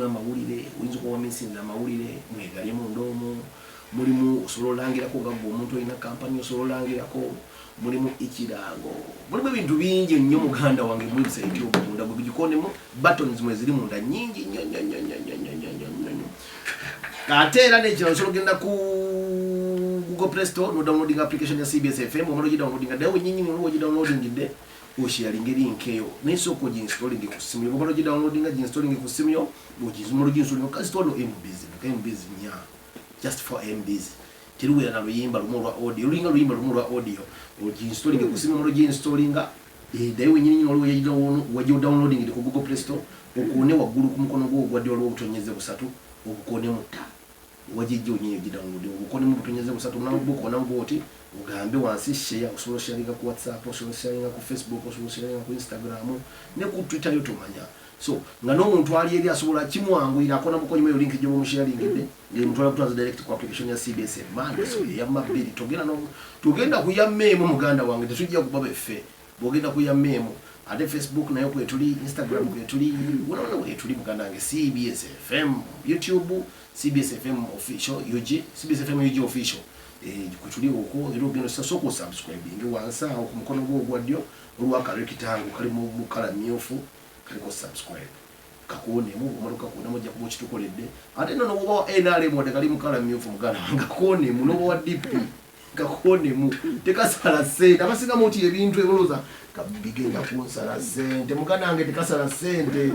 mulimu amawulire oyinza okuba wamisinza amawulire mwegalye mundomo mulimu osobola olangirako nga gwe omuntu olina kampani osobola olangirako mulimu ikirango mulimu ebintu bingi nnyo muganda wange mu website y'omunda gwe bigikonemu buttons mwe ziri munda nyingi nnyo ate era n'ekirala osobola ogenda ku Google Play Store no downloading application ya CBS FM omala ogidownloadinga ddayo wenyini olwo ogidownloadingidde osharinga link eyo n'esooka oginstalling ku ssimu yo omala ogidownloadinga ginstalling ku ssimu yo omala oginstalling kasi tolo MBs nya just for MBs tiriwera na luyimba lumu lwa audio lulinga luyimba lumu lwa audio oginstalling ku ssimu omala oginstallinga ddayo wenyini olwo wagidownloading ku Google Play Store okuone waggulu ku mukono gwo ogwadde waliwo obutonyeze busatu obukoone mutta wajijjo nyinyi gidownload obukone mu butonyeze busatu n'obuko n'oboti ugambe wansi share osobola sharinga ku WhatsApp osobola sharinga ku Facebook osobola sharinga ku Instagram ne ku Twitter yotomanya so nga n'omuntu ali eri asobola kimwanguyira akona mukonyi meyo link gyo mu sharingide ye mutwala kutwaza direct ku application ya CBS man so ya mabiri tugenda ku ya memo muganda wange tetujja kubaba effe bogenda ku ya memo ate Facebook nayo kwe tuli Instagram kwe tuli wona we tuli muganda wange CBS FM YouTube CBS FM official UG CBS FM UG official kutuli uko ero bino sasa ko subscribing wansa ku mukono gwo gwadyo ruwaka rekitangu kali mu kala myofu kali ko subscribe kakone mu maruka kuna moja ku chitukoledde ate no no enale mo de kali mu kala myofu mugana ngakone mu no wa DP kakone mu tekasala sente abasinga moti ebintu eboloza kabigenda kunsala sente mukanange tekasala sente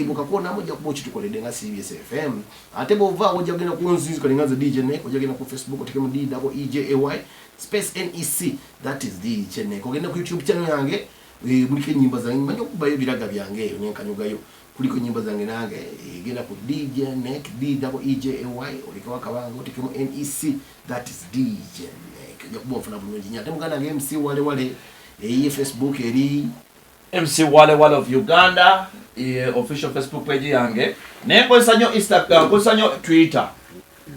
mukakona moja ku chitukoledde nga CBS FM ate bova ojja gena kunzinzi kalingaza DJ Nec ojja gena ku Facebook otekemu DEEJAY space NEC that is DJ Nec ogenda ku YouTube channel yange mulike nyimba zange manyo kubayo biraga byange eyo nyenkanyugayo kuliko nyimba zange nange genda ku DJ Nec DEEJAY olike wakabango otekemu NEC that is DJ Nec ojja kubofuna bulungi nya ate muganda nge MC Wale Wale Facebook eri MC Wale Wale of Uganda official Facebook page yange nekozesa nnyo Instagram kozesa nnyo Twitter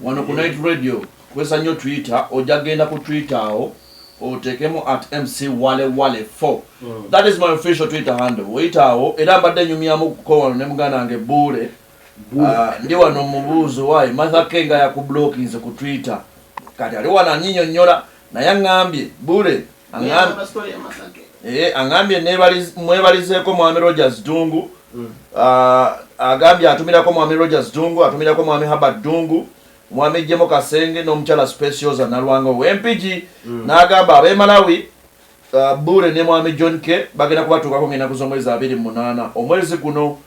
wano ku Night Radio kozesa nnyo Twitter ojagenda ku Twitter awo otekemu @MC Wale Wale 4 that is my official Twitter handle wita awo era mbadde nyumyamu kuko ne muganda wange bure ndi wano mubuzo wayi Martha Kenga ya ku blockinze ku Twitter kati ali wana nyinyonnyola naye ngambye bure angambye mwebalizeko Mwami Rogers Dungu agambye atumirako Mwami Rogers Dungu atumirako Mwami Habad Dungu Mwami Jemo Kasenge n'omukyala Specioza Nalwango wempiji n'agamba ab'Emalawi bure ne Mwami John K bagenda kubatuukako ng'ennaku z'omwezi 28 omwezi guno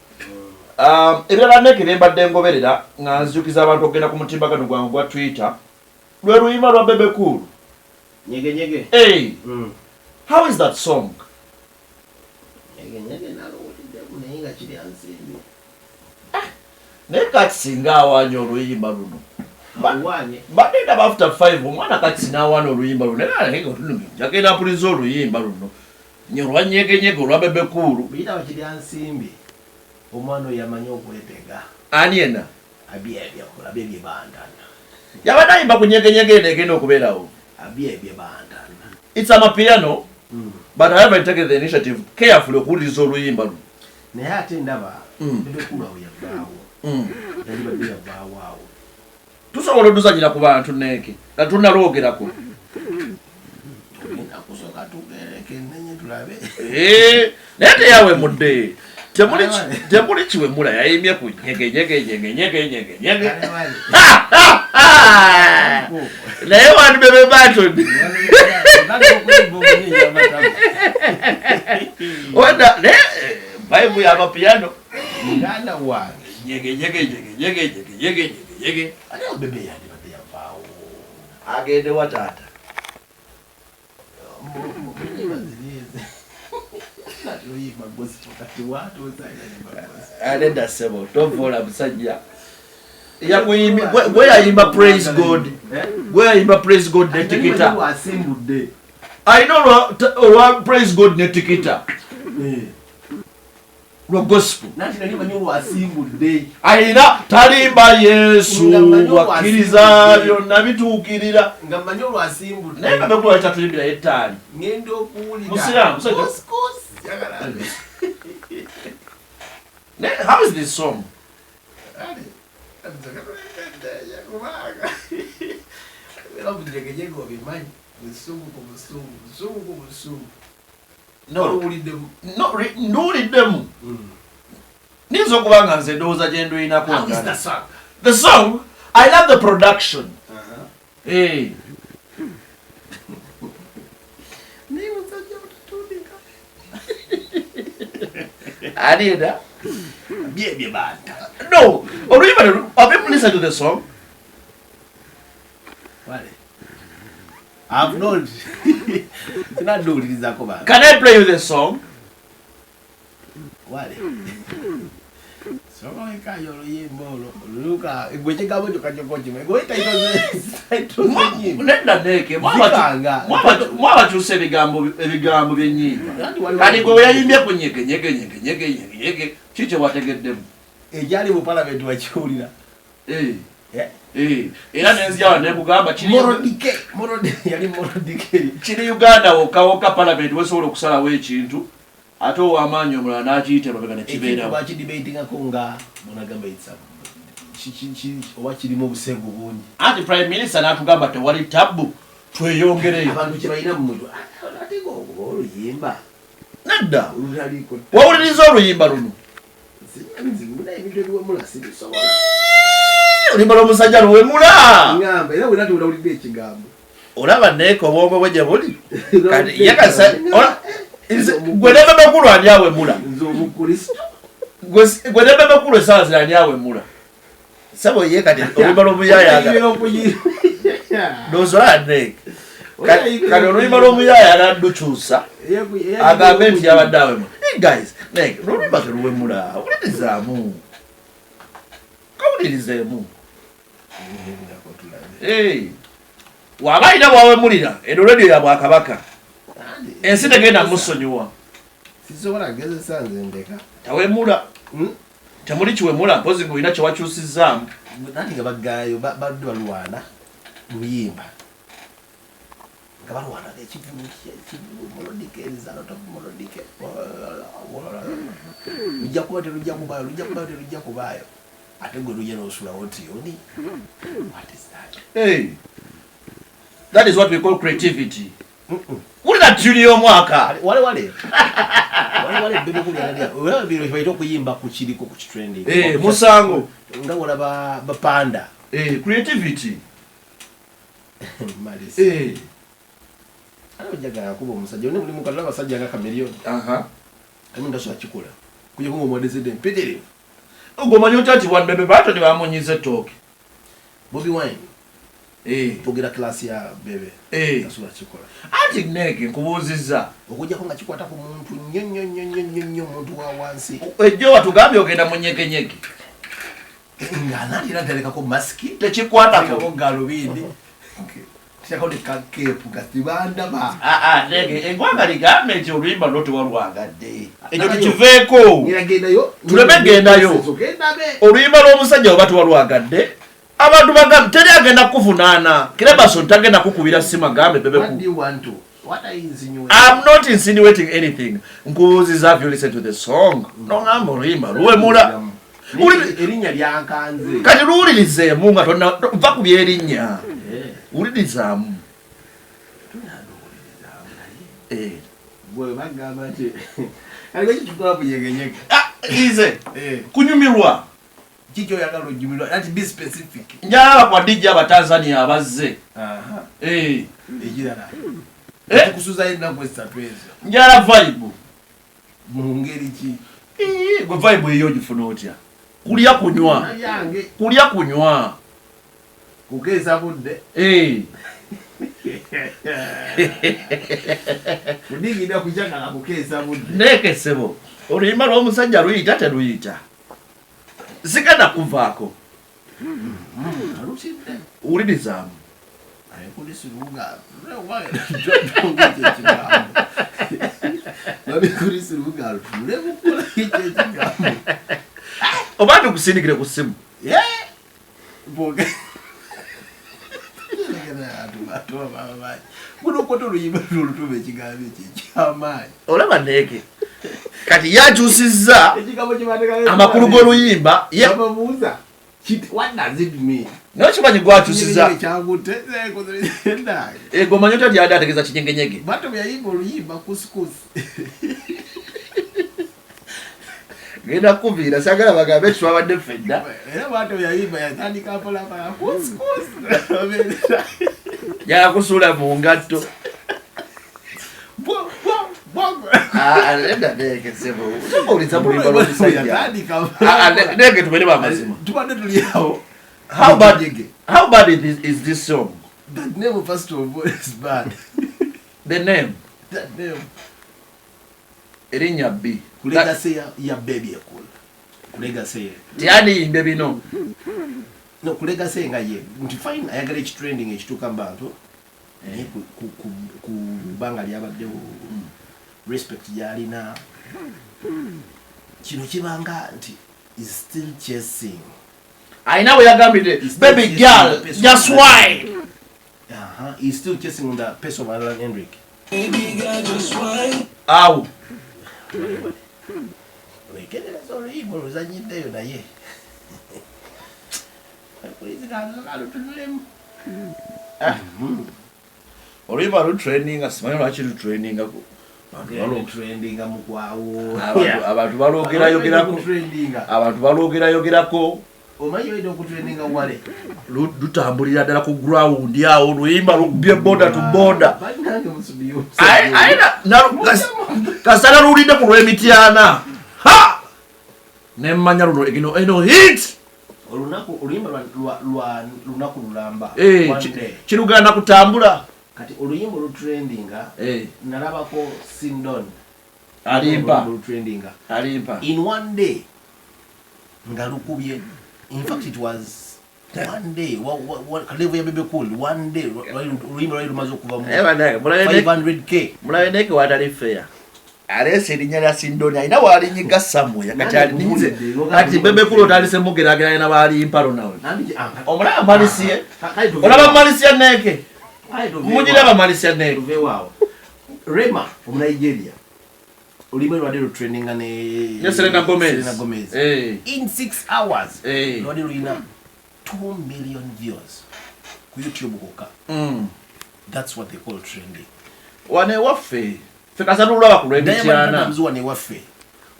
ebirala nekire mbadde ngoberera nga nzijukiza abantu okugenda ku mutimbagano gwange gwa Twitter lwe luyimba lwa Bebe Cool Nyege Nyege. Hey. How is that song? Nyege Nyege nalo ulinga chiri anzimbi. Ne katsinga wanyo oluyimba luno. Bawanye. Badenda after 5 omwana katsina wano oluyimba luno. Era ngeke otulungi. Jagenda pulizo oluyimba luno. Nyorwa Nyege Nyege olwa Bebe Cool. Bida wachiri anzimbi. Omwana yamanyo okwetega. Ani ena? Ebipya kola bebye bandana. Yabadayimba ku Nyege Nyege negenda okubeerawo. It's a piano, but I haven't taken the initiative carefully to put it on the ne ate ndaba Bebe Cool awo yabaawo ndali babbi yabaawo awo tusobola oduzanyira ku bantu Nec nga tunalwogerako tugenda kusooka tugereke nenye tulabe naye teyawe mudde temuli kiwe mula yayimbye ku Nyege Nyege naye wanu Bebe Baton wanda ne Bible ya mapiano nganda wange Nyege ale Bebe yandi bade yavaawo agende watata Alenda sebo tovola musajja where yayimba praise God praise God netikita I know praise God netikita gospel alina talimba Yesu wakiriza byonna bituukirira naye nga Bebe tatulimbira ettaali musiramu how is this song? No, them. Nizo kubanga nze ndowooza gye nduyina kwagala. The song, I love the production. Hey. Anida? No. Or even have you listened to the song? What? I've not. It's not do this. Can I play you the song? What? So I can't you look at which I want to catch your coaching. Wait, I told you. Let that naked. What you say the gamble byenyiba. Kali go yayimbye ku nyege. Chiche watege them. Ejali mu parliament wachiulira. Era nenzija ne kugamba kiri morodike yali morodike. Kiri Uganda woka parliament wesobola okusalawo ekintu. Ate owamanyi omulala n'akiyita babega ne kibeera. Baki debating akonga munagamba itsa. Oba kirimo obusengu bungi. Ati prime minister n'atugamba tewali tabu tweyongereyo. Abantu kye balina mu mutwe. Ate go oluyimba. Nedda. Oluliko. Wawuliriza oluyimba luno. Oluyimba lw'omusajja luwemula. Ngamba era wena tulawulidde ekigambo. Olaba neeko obwongo bwe gye buli. Kati yakasa gwe nebe makulu ani awemula. Nze omukrisitu. Gwe nebe makulu esaazi ani awemula. Sabo ye kati oluyimba lw'omuyaayaga. Ndowooza neeko. Kati oluyimba lw'omuyaayaga n'addukyusa. Agambe nti yabadde awemula. Hey guys, neeko n'oluyimba teruwemula. Owulirizaamu. Kawulirizeemu. Waba alina bwawemulira eno radio ya Bwakabaka ensi tegenda musonyiwa. Sisobola kugezesa nze ndeka. Tawemula. Temuli kiwemula mpozi ng'olina kye wakyusizzaamu. Nati nga bagaayo badde balwana luyimba. Nga balwana ekivumu molodike erizalo tafu molodike. Lujja kuba terujja kubaayo. Ate gwe lujja n'osulawo tiyoni. What is that? Hey. That is what we call creativity. Wulira tune y'omwaka. Wale bebe kuli analia. Wale biro baito okuyimba ku kiriko ku trending. Musango. Nga wala bapanda. Creativity. Malisi. Ano jaga kubo musajja ne mulimu kalaba basajja nga kamiliyoni. Kami ndaso akikola. Kuje ko modesede mpedere. Ogomanyi otati wan bebe bato ne bamunyize talk. Bobby Wine. Pogera class ya bebe. Ndasula akikola. Ati Nege nkubuuzizza. Okujja ko nga kikwata ku muntu nnyo muntu wa wansi. Ejjo watugambye ogenda mu nyege. Nga nalira daleka ko maski. Tekikwata ko galubindi. Shaka ne kakepu katibanda ba. Nege engwanga ligambe nti oluyimba lwo tewalwagadde. Ekyo tukiveeko. Niragendayo. Tuleme gendayo. Oluyimba lw'omusajja oba tewalwagadde. Abantu bagamba teri agenda kuvunaana. Kirebaso tagenda kukubira sima gambe bebe ku. What do you want to? What are you insinuating? I'm not insinuating anything. Nkubuuziza have you listened to the song? No ngamba oluyimba luwemula. Erinnya lyankanze. Kati luwulirizeemu nga tonna va ku byerinnya. Ulirizaamu. Bwe bagamba nti aliwo kitukola ku Nyege Nyege. Ize. Kunyumirwa. Kikyo yagala ojjumirwa. Ati be specific. Njala kwa DJ Abatanzania abazze. Ejirala. Kusuza ennaku esatu ezo. Njala vibe. Mu ngeri ki? Gwe vibe eyo gifuna otya? Kulya kunywa. Kulya kunywa. Kukeesa budde. Kudigida kujakala kukeesa budde. Neke sebo. Oluyimba lw'omusajja luyita teruyita. Zigana kuvaako. Alusidde. Uwulirizaamu. Ayekulisi lubuga. Babikulisi lubuga lutule bukola ekigambo. Oba tukusindikire ku ssimu. Boga. Kuno koto oluyimba lulutube ekigambo ekyamaanyi. Olaba Neke. Kati yakyusizza amakulu g'oluyimba yababuuza What does it mean? No chimanyi gwachusiza. Goma nyota ndi adategeza Nyege Nyege. Bato byayimba oluyimba kusikusi. Genda kuvira sagala bagambe twabadde fedda. Era bato byayimba yatandika apola pa kusikusi. Ya kusula mu ngatto. Alenda Nege sebo. Uliza mulimba lokusaidia. Nege tumene bamazima. Tubadde tuliawo. How bad is this song? The name first of all is bad. The name. That name. Erinya B. Kulega say ya baby ekula. Kulega say. Tiani baby no. No kulega say nga ye. Nti fine ayagala each trending ekituka mbantu. Ku banga lyabadde respect yalina. Kino kibanga nti is still chasing. I know we are going to baby girl. That's why. He's still chasing on the pace of Alan Hendrick. Baby girl, just why? Ow. We get it sorry, but was I need there na ye. Oliver training as my actually training ako. Trending amukwawo. Abantu balogera yogerako. Omanyi wedo okutrendinga wale. Lutambulira ddala ku ground yawo luyimba lubye border to border. Banange musubiyo. Kasala lulinde ku lw'emityana. Ha! Nemmanya luno egino eno hit. Olunaku oluyimba lwa lunaku lulamba. Kirugana kutambula. Kati oluyimba lutrendinga. Nalabako Sindon. Alimpa. In one day. Ngalukubye. In fact, it was one day. What level ya bebe cool? One day. Remember, I rumazo kuva mu 500K. Mulawe Neke watali fair. Alese linyala Sindoni. Ina wali nyiga somewhere. Kati bebe cool otalise mugeragera ina wali imparo nawe. Omulaba malisiye. Olaba malisiye Neke. Mujilaba malisiye Neke. Rema from Nigeria. Oliver Wadero training and Selena Gomez. In 6 hours, Wadero in 2 million viewers. YouTube hoka. That's what they call trending. Wane wafe. Fekasa nulaba kurebityana. Wane wafe.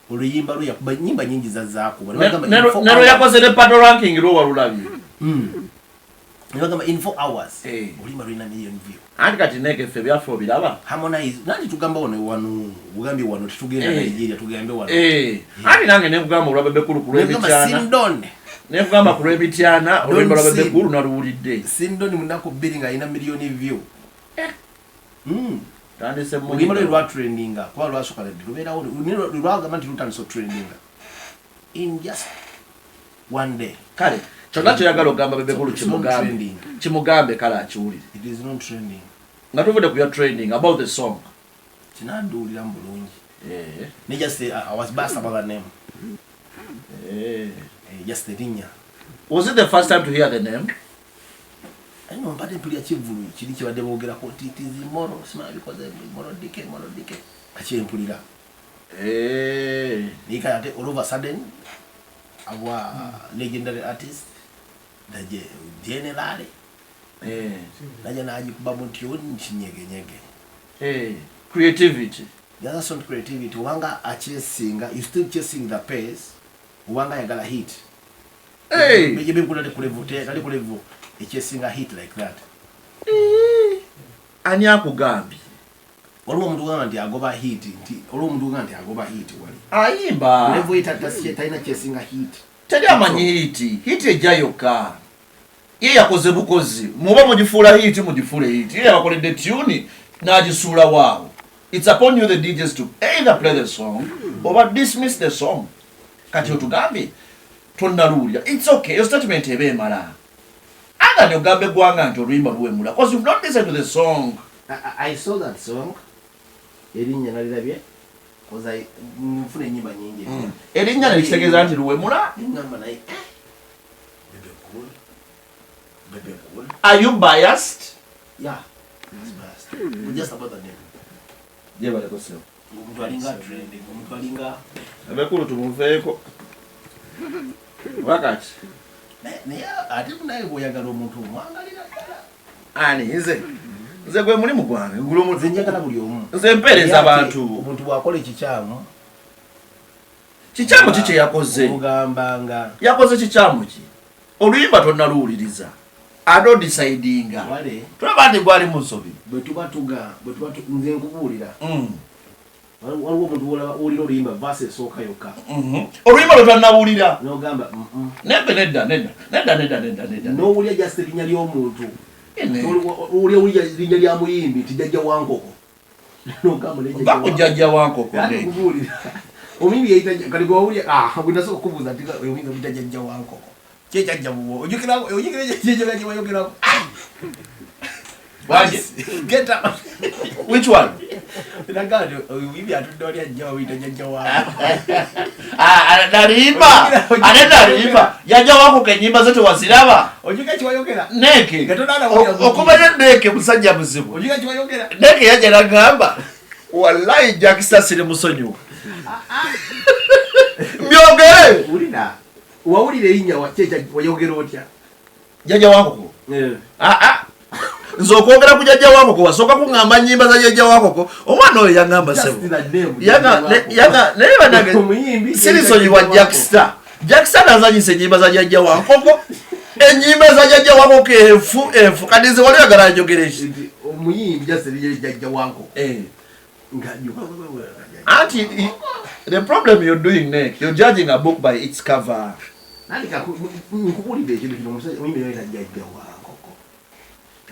Oluyimba luya kuba nyimba nyingi za zako. Nero yakoze ne paddle ranking ro walulabi. In 4 hours, Oliver in 1 million views. Andi kati Neke fe byafo bilaba. Harmonize. Nandi tugamba wano ugambi wano tugenda Nigeria tugambe wano. Andi nange ne kugamba olabebe kulu kulebityana. Sindon. Ne kugamba kulebityana olwimba olabebe kulu na luwulidde. Sindon munako bilinga ina milioni view. Tandi se mu. Ngimalo lwa trendinga kwa lwa soka lebi. Lubera lwa gamba nti lutanso trendinga. In just one day. Kale. Chona choyagala ogamba bebe kulu chimugambe kala achuli. It is not trending. Ngatuvude kuya trending about the song. Chinandulira mbulungi. Ne just say I was bast about that name. Just the rinya. Was it the first time to hear the name? I know but mpuli achivulu chili chibade bogera ko titizi moro smile because moro dike. Achi mpulira. Nika ate all of a sudden our legendary artist Daje generally naja naji kubabu tioni Nyege Nyege. Creativity. The other song creativity wanga achesinga you still chasing the pace wanga yagala hit. Maybe kuna kulevute kali kulevu chasing a hit like that. Ani akugambi. Waliwo omuntu gamba nti agoba hit nti olwo omuntu gamba nti agoba hit wali. Ayimba. Level itatasiye taina chasing a hit. Tali amanyi hit ejayoka. Ye yakoze bukozi. Muba mugifuula hit mugifule hit. Ye yakoledde tune n'agisula waawo. It's upon you the DJs to either play the song or dismiss the song. Kati otugambi tonnaluulira. It's okay. Your statement ebe emala. Aga ne ogambe gwanga nti oluyimba luwemula. Because you've not listened to the song. I saw that song. Erinnya nalirabye. Because I mfune nyimba nyingi. Erinnya ne kitegeeza nti luwemula. Ngamba naye Bebe cool. Are you biased? Yeah. It's biased. Just about the name. Je bale ko sio. Omuntu alinga trending, omuntu alinga Bebe cool tumuveeko. Wakati naye ate naye bw'oyagala omuntu omwangalira ddala. Ani nze gwe mulimu gwange Nze njagala buli omu. nze mpeereza abantu. Omuntu bw'akola ekikyamu Kikyamu ki kye yakoze? ogambanga Yakoze kikyamu ki? Oluyimba tonnaluwuliriza. Adodisidinga. wale Tulaba nti gwali mu nsobi. bwe tuba nze nkubuulira waliwo omuntu wulira oluyimba vaasi esooka yokka Oluyimba lwe tannawulira. n'ogamba Nedda. n'owulira just erinnya ly'omuntu owulira erinnya lya muyimbi nti jjajja wankoko Ba ku jjajja wankoko. kubuulira omuyimbi yayita kati gwawulira bwe nasooka okubuuza nti oyinza okuyita jjajja wankoko kyejjajja buwo ojjukira ekyejoga kye wayogerako get up. Which one? Nagati oyimbi atudde oli ajja wayita jjajja wankoko Nalimba. Ate nalimba. Jjajja wankoko ennyimba ze tewaziraba. ojjukira kiwayogera Neke. Gatonda wulira Okumanya Neke musajja muzibu. ojjukira kiwayogera Neke yajja n'agamba wallahi Jackson siri musonyiwa. Myogere. wulira wawulira erinnya wayogera otya Jjajja wankoko. Nze okwogera ku jjajja wankoko wasooka kuŋŋamba nnyimba za jjajja wankoko. Omwana oyo yaŋŋamba sebo. Naye banange sirisonyiwa Jackson. Jackson azanyisa ennyimba za jjajja wankoko. Ennyimba za jjajja wankoko enfu kati nze wali oyagala njogere ki? omuyimbi just erinnya jjajja wankoko Auntie, the problem you're doing, Nick, you're judging a book by its cover. nkubulira ekintu kino omuyimbi yayita jjajja wankoko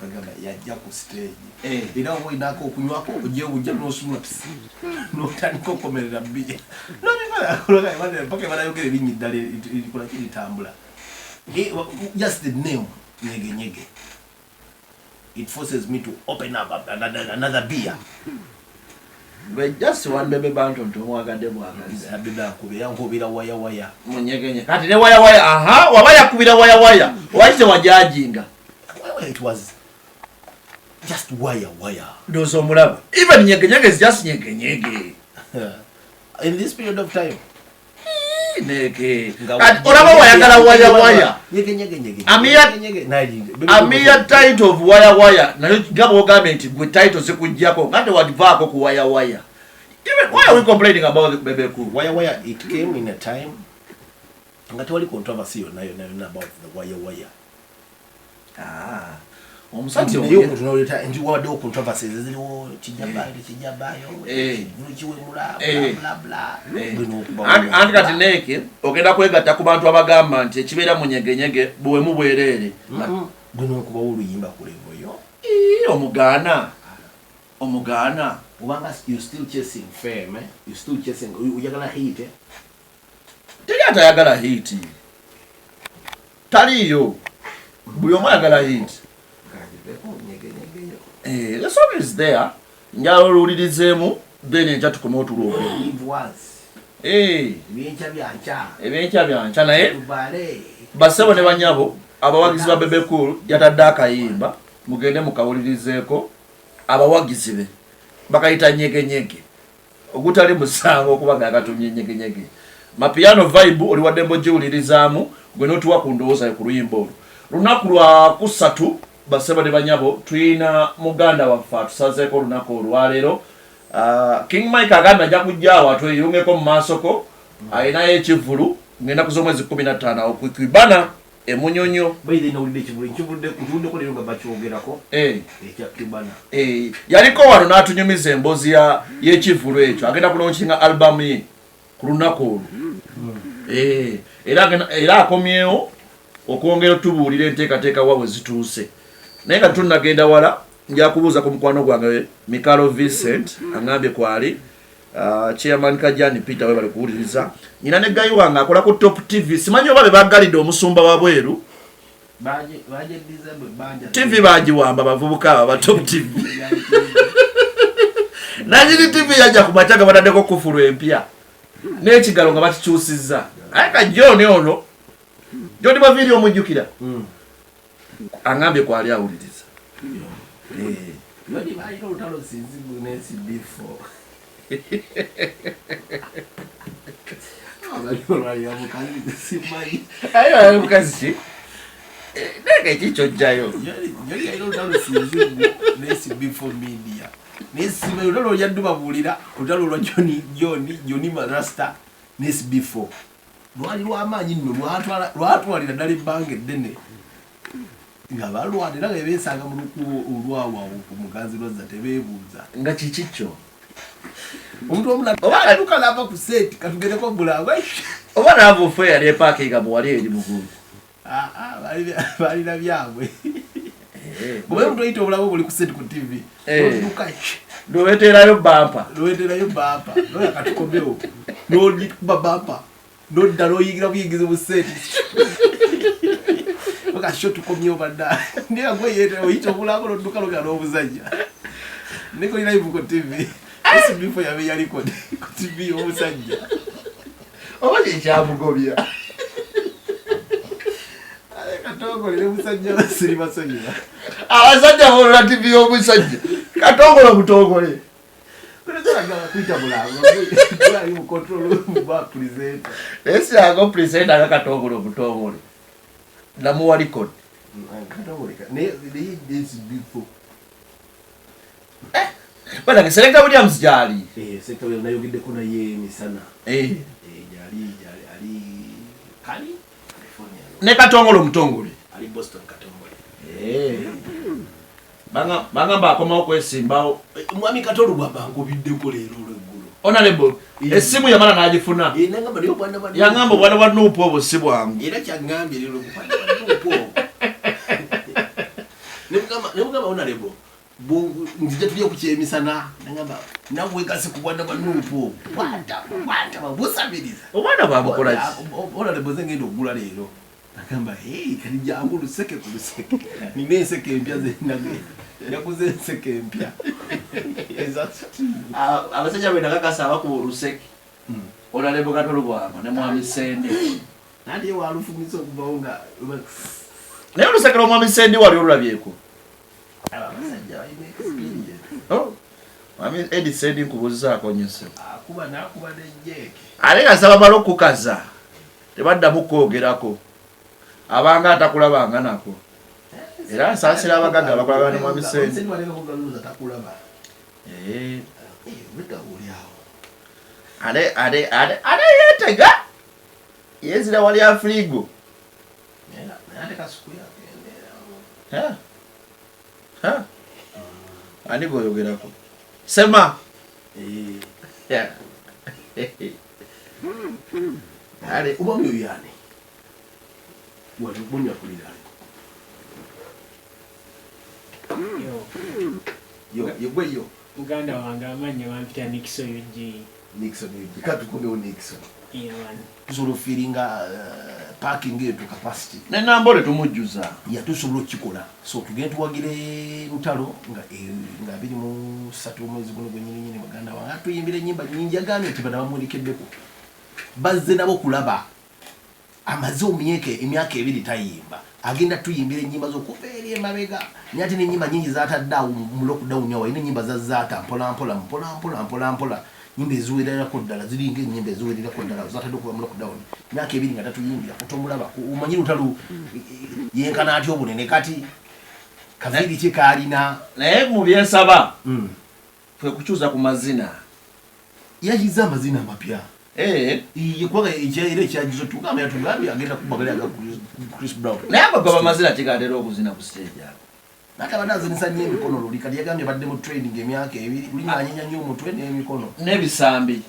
agamba yajja ku stage era oba olinako okunywako ojja nosumula notandika okukomerera bbiri paka banayogera erinnya eddala erikolaki litambula just the name Nyege Nyege it forces me to open up another beer. But just one baby bantam to mwagadde bwagazi. Abida kubira nkubira waya. Munyegenye. Kati ne waya. Wabaya kubira waya. Waite wajajinga. Why it was just waya. Dozo mulaba. Even Nyege is just Nyege. In this period of time. Neke. Olaba wayagala waya. Nyege. Amia title of waya. Nayo gabo government with title sekujjako ngate wadvaako ku waya. Even why are we complaining about the baby cool? Waya it came in a time ngati wali controversy nayo about the waya. Omusajja oyo tunoleta ndi wadde controversy ziliwo kijabayo nukiwe bla bla anti kati Neke ogenda kwegatta ku bantu abagamba nti ekibeera mu Nyege bwe mu bwereere guno okuba oluyimba kulevoyo omugaana ubanga you still chasing fame you still chasing uyagala hit teri atayagala hit taliyo buli omu ayagala hit. The song is there. Njala oluwulirizeemu then enja tukome otuloke. Ebyenkya byanca naye basebo ne banyabo abawagizi ba Bebe Cool yatadde akayimba mugende mukawulirizeeko abawagizi be bakayita Nyege ogutali musango okubaga akatumye Nyege mapiano vibe oli wadde mbojiwulirizaamu gwe n'otuwa ku ndowooza ku luyimba olwo lunaku lwa kusatu baseba ne banyabo tuyina muganda waffe atusazeeko olunaku olwaleero King Mike agamba ajja kujjaawo atweyungeko mu maasoko ayinayo ekivulu ngenda kuz'omwezi 15 okukwibana emunyonyo yaliko wano n'atunyumiza emboozi y'ekivulu ekyo agenda kulonkinga albamu ye ku lunaku olwo era akomyewo okwongera otubuulira enteekateeka wa bwe zituuse naye nga tunnagenda wala nja kubuuza ku mukwano gwange Mikalo Vincent angambye kwali chairman Kajani Peter we bali kuwuliriza nyina ne gayi wange akola ku Top TV simanyi oba be bagalidde omusumba wa bweru TV bagiwamba bavubuka aba Top TV najiri TV yajja ku machaga bataddeko kufulu empya n'ekigalo nga bakikyusizza aye ka John ono Jodi ba video omujjukira angambye kwali awuliriza Jodi ba ino utalo sinzibu nesi before ayo mukazi Nege chicho jayo. Yali ayiro utalo sinzungu nesi before media. Nesi me utalo yaduba bulira utalo lwa Johnny Marasta nesi before. Lwali lw'amaanyi nno lwatwalira ddala ebbanga eddene nga balwanira nga beesanga mu lukubo olwawawo ku muganzi lwazza tebeebuuza nga kikikyo omuntu omulala luka n'ava ku seeti katugereko bulangwa oba naava ofe yali epaakinga bwe wali eri mugulu balina byabwe oba omuntu oyita obulamu buli ku seeti ku tv oluka lweweteerayo bampa noya katukomewo n'olikuba bampa nodda n'oyigira buyingizi mu seeti okasho tukomyewo badda niye gwe oyita obulamu n'odduka logera n'obuzajja nikoli live ku tv esi bifo yabe yaliko ku tv omusajja oba kyekyamugobya katongolere omusajja basiri basonyiwa abasajja bolola tv y'omusajja katongole omutongole kuita bulango bwali mu control ba presenter esi ago presenter akatongole omutongole namuwa record katongole ne this before bana Selector Williams jali Selector Williams nayogedde ko naye misana jali ali kali California ne katongole omutongole ali Boston katongole banga mbakoma okwesimbawo mwami katolo bwabangobiddeko leero olweggulo honorable essimu yamala n'agifuna yangamba obwana bwa nuupu obwo si bwangu era kyangambye leero obwana bwa nuupu nebugamba honorable nzija tulya ku kyemisana nagamba nawe kasi ku bwana bwa nuupu bwanta busabiriza obwana bwabukola honorable ze ngenda okugula leero nagamba kali jangu luseke ku luseke nina enseke empya zenage yakuze enseke empya abasajja bwe nakakasa abakuba oluseke honorable katolo bwama ne mwami Sende nandi walufumisa okuvawo nga naye oluseke lw'omwami Sende wali olulabyeko abasajja balina experience mwami Edi Sende nkubuuzaako nyose akuba nakuba nejjeeke ate gasaba mala okukaza tebaddamu kwogerako abanga atakulabanga nako era asaasira abagagga bakolaba ne mwami Sende ate yeetega yezira wali afirigo ani goyogerako sema ale ubami oyane wali bunya kulira yo muganda wange amanya wampita Nixon UG katukomewo Nixon tusobola feelinga parking etu capacity nenambole tumujjuza yatusobola okikola so tugenda tuwagire lutalo nga 23 omwezi guno gwenyininyini baganda wange atuyimbira ennyimba nyingi agamye nti bana bamuwerekeddeko bazze nabo kulaba amaze emyaka 2 tayimba agenda tuyimbira ennyimba z'okuva eri emabega naye ate n'ennyimba nyingi zatadde awo mu lockdown awo ayina ennyimba zazaata mpolampola nyimba eziwererako ddala ziringa ennyimba eziwererako ddala zatadde okuva mu lockdown myaka 2 nga tatuyimbira kutomulaba omanyi lutalo yenkana atya obunene kati kaviri kye kaalina naye mu byensaba fwe kukyusa ku mazina yayiza amazina amapya yekwaga era ekyagizo tugamba yatugambye agenda kubagalya aga Chris Brown naye agagaba amazina kigatera okuzina ku stage ako nate abadazanisa nnyo emikono luli kati yagambye badde mu training emyaka 2 luli ng'anyenya nnyo omutwe n'emikono n'ebisambi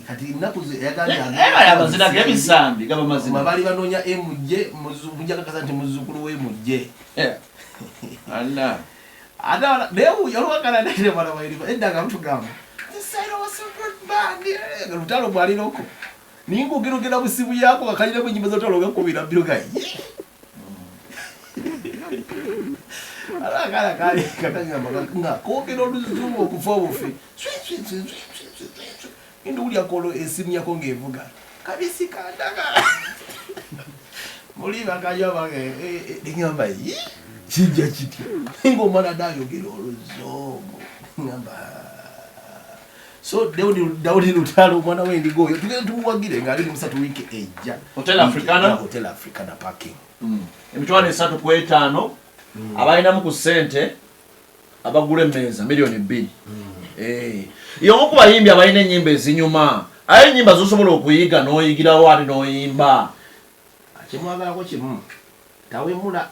kati ennaku yagambye amazina g'ebisambi gaba mazina baali banoonya emujje mujakakasa nti muzzukulu w'emujje anna ate naye yalwakana nere bana bairiva eddaga mutugamba lutalo bwaliroko ningugirugera busibu yako kakalirako enyimba z'olutalo ogakubira birugayi alakala kali katagamba nga koogera oluzungu okufa obufi indi ulya kolo esimu yako ng'evuga kabisi kandagala muliba kajwa bange ngamba kijja kitya ng'omwana dayogera oluzungu ngamba So Daudi Lutalo mwana we ndigo yo tugenda tumuwagire nga ali mu 3 week ejja Hotel Africana parking emitwalo 3 ku 5 abalina mu ku sente abagula emmeeza milioni 2 iyo okuba yimbi abalina ennyimba ezinyuma ayo ennyimba zosobola okuyiga n'oyigira wali n'oyimba akimwagala ko kimu tawemula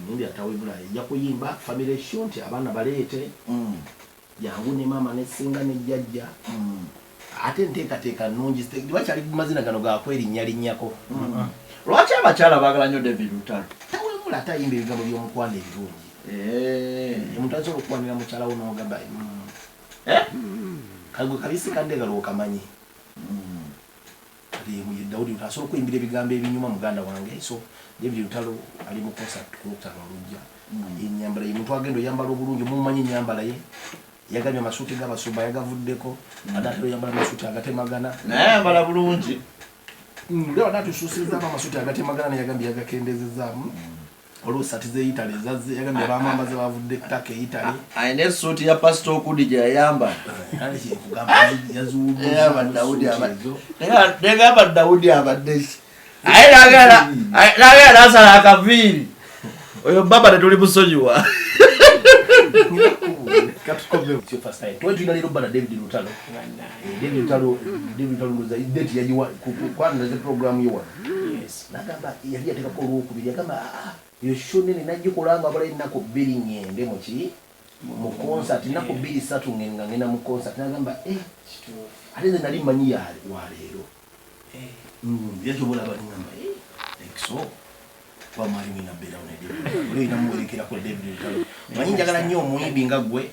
nimbi atawemula ejja kuyimba family shunti abaana baleete yangu ne mama ne singa ne jjajja ate nteekateeka nnungi lwakyali mazina gano gakwerinnyako lwaki abakyala baagala nnyo David Lutalo tawemula ate ayimba ebigambo by'omukwana ebirungi omuntu asobola okukwanira mukyala wo n'ogamba kagwe kabisi kandegala okamanyi Daudi asobola okuyimbira ebigambo ebinyuma muganda wange so David Lutalo ali mu concert kulutalo olujja ennyambala ye muntu agenda oyambala obulungi mumanyi ennyambala ye yagabye amasuuti g'abasumba yagavuddeko ate oyambala amasuuti agatemagana naye ayambala bulungi leo natusuusirizaamu amasuuti agatemagana neyagambye yagakendezezaamu oluusati z'Italy ezazze yagambye bamamba ze bavudde ttaka Italy ayina essuuti ya pasito okudi gye yayambala negamba Dawudi abadde ki aye nagala nasala akaviiri oyo baba tetuli musonyiwa twetulina leero bana David Lutalo date yagiwa kwaniraze programu ye wano nagamba yali yateekako olwokubiri yagamba iyo show nene nagikolanga abala ennaku 2 ngende mu concert ennaku 2-3 ngenda mu concert nagamba ate nze nali manyi wa leero yakyobola abangamba so wamali mina beera ne David olwo inamuwerekera ko David Lutalo manyi njagala nnyo omuyimbi nga gwe